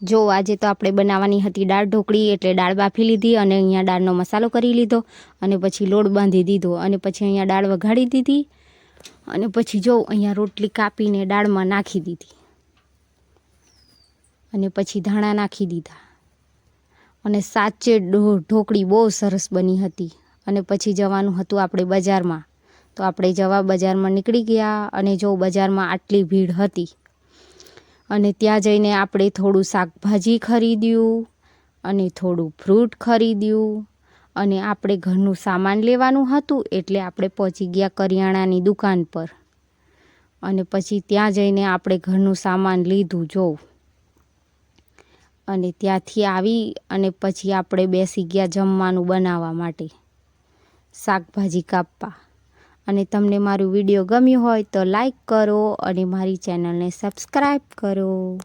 જો આજે તો આપણે બનાવવાની હતી દાળ ઢોકળી, એટલે દાળ બાફી લીધી અને અહીંયા દાળનો મસાલો કરી લીધો અને પછી લોટ બાંધી દીધો અને પછી અહીંયા દાળ વઘાડી દીધી અને પછી જો અહીંયા રોટલી કાપીને દાળમાં નાખી દીધી અને પછી ધાણા નાખી દીધા અને સાચે ઢોકળી બહુ સરસ બની હતી। અને પછી જવાનું હતું આપણે બજારમાં, તો આપણે બજારમાં નીકળી ગયા અને જો બજારમાં આટલી ભીડ હતી અને ત્યાં જઈને આપણે થોડું શાકભાજી ખરીદ્યું અને થોડું ફ્રૂટ ખરીદ્યું અને આપણે ઘરનું સામાન લેવાનું હતું, એટલે આપણે પહોંચી ગયા કરિયાણાની દુકાન પર અને પછી ત્યાં જઈને આપણે ઘરનું સામાન લીધું જોઉં અને ત્યાંથી આવી અને પછી આપણે બેસી ગયા જમવાનું બનાવવા માટે, શાકભાજી કાપવા। અને તમને મારું વિડીયો ગમ્યું હોય તો લાઈક કરો અને મારી ચેનલને સબસ્ક્રાઈબ કરો।